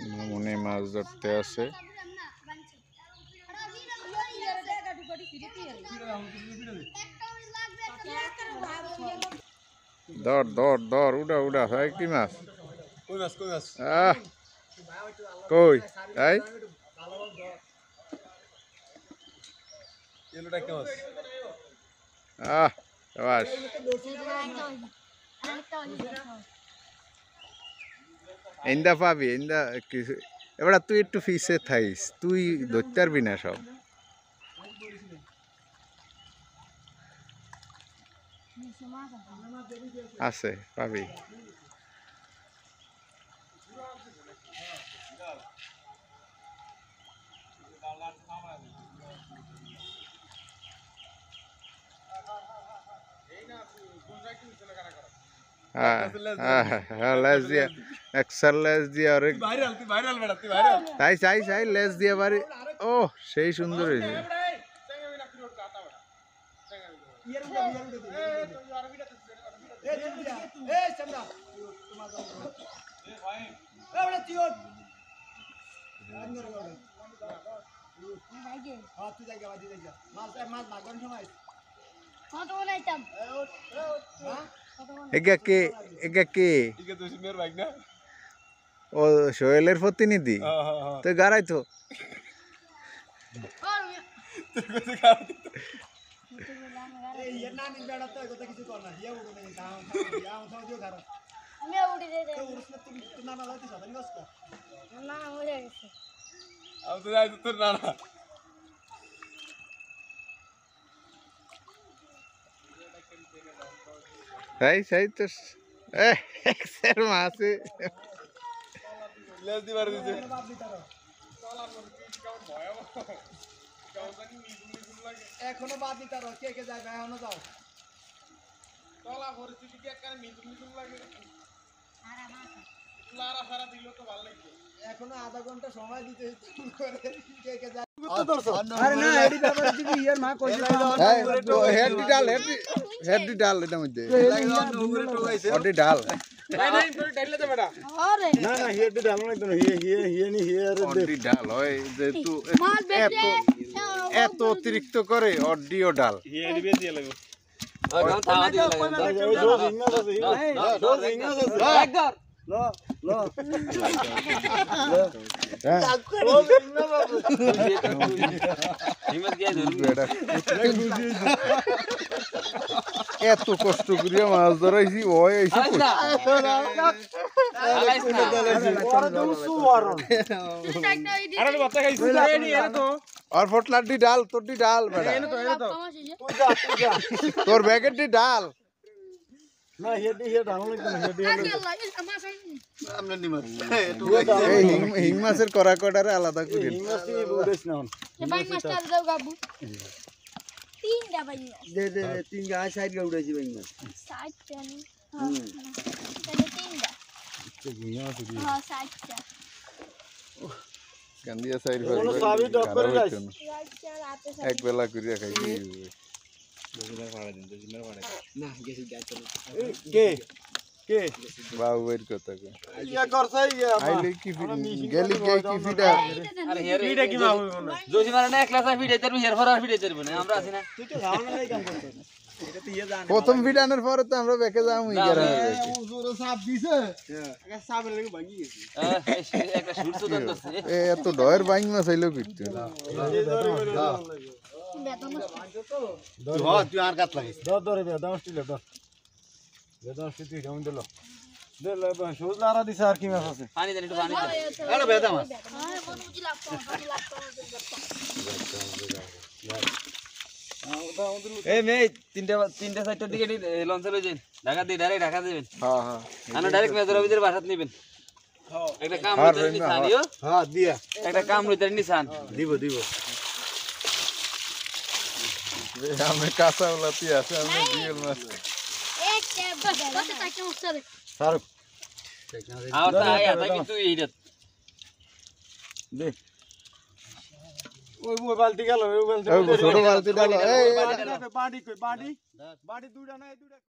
মামুনি মাছ ধরতে আছে। ধর ধর ধর উড়া উড়া হয় কি মাছ? কই তাই ইন্দা পাবি ইন্দা কিছু। এবার তুই একটু ফিসে থাইস, তুই ধরতে পারবি না সব। আছে পাবি। ও সেই সুন্দর হয়েছে। ও সোহেলের প্রতিনিধি তো গাড়াই তো সেই তো মাছে এখনো বাদ দিতে পারো কে কে যাবে এখনো যাও চলা পরিস্থিতি কি একখানে মিজুম মিজুম লাগে লারা সারা দিল তো ভালো লাগবে এখনো আধা ঘন্টা সময় দিতে করে কে কে যায় আরে না এডি ব্যাপারে দিবি ইয়ার মা কইছে হেডি ডাল এটার মধ্যে ওডি ডাল নাই নাই তোর ডাললে দে বেটা আরে না না হেডি ডাল না একদম হিয়ে নি হিয়ার দে ওডি ডাল হয় যে তুই এত অতিরিক্ত করে অডিও ডাল হিয়ে দিবে দিয়ে লাগবে গাম থামা দিয়ে লাগবে লো লো এত কষ্ট করিয়া মাছ ধরাইছি ওই আর ফটলাটি ডাল তোরটি ডাল তোর ব্যাগেরটি ডাল না হেডি হেড ভালো লাগবে না হেডি আমরা নিমাস এই হিং মাছের করা কটারে আলাদা করি হিং মাছ কি বুঝছ না এ ভাই মাস্টার দাও গাবু তিনটা ভাই দে দে তিন গা সাইড গা উড়াইছি ভাই মাছ সাইড কেন তাহলে তিনটা তো ঘুমিয়া আছে হ্যাঁ সাইডটা কান্দিয়া সাইড ভাই সবই ডক করে যাইছ এক বেলা করিয়া খাইছি দুজনের ভাড়া দিন দুজনের ভাড়া না গেছি গাইতে কে কে বাউয়ের কথা কই ইয়া করছাই আইলে কি গেলি কে কি ফিডা আরে ফিডা কি বাবু জোসি মারা না একলা সাই ফিডা তেরবি হের ফরার ফিডা তেরবি না আমরা আছি না তুই তো যাও না এই কাম করতে এটা তো ইয়া জানে প্রথম ফিডানোর পরে তো আমরা বেকে যামু ইগারা জোরে সাপ দিছে একটা সাপের লাগি ভাঙি গেছে একটা সুরস দন দছে এ এত ডয়ের ভাঙ না চাইলো কিটতে তুই আর কাট লাগিস ধর বেদামস্টি লে ধর বেদামস্টি তুই ডাউন দিল দে লে সুজ লারা দিছ আর কি মাছ আছে পানি দেন একটু পানি দে আরে বেদা মাছ আরে মন বুঝি লাগতো পানি লাগতো এই মে তিনটা সাইডের দিকে লঞ্চে লই যান ঢাকা দি ডাইরেক্ট ঢাকা দিবেন হ্যাঁ হ্যাঁ আনা ডাইরেক্ট মেজর অফিসের বাসাত নেবেন হ্যাঁ একটা কাম লইতে নিছানিও হ্যাঁ দিয়া একটা কাম লইতে নিছান দিব আমি কাঁচা ওলাতি আছে আমি রিয়েল মাছ সারুক আর তা আয়া তা কিন্তু এইটা দে ওই বালতি গেল ওই বালতি ছোট বালতি ডালো এই বাড়ি কই বাড়ি দুইটা না এই দুইটা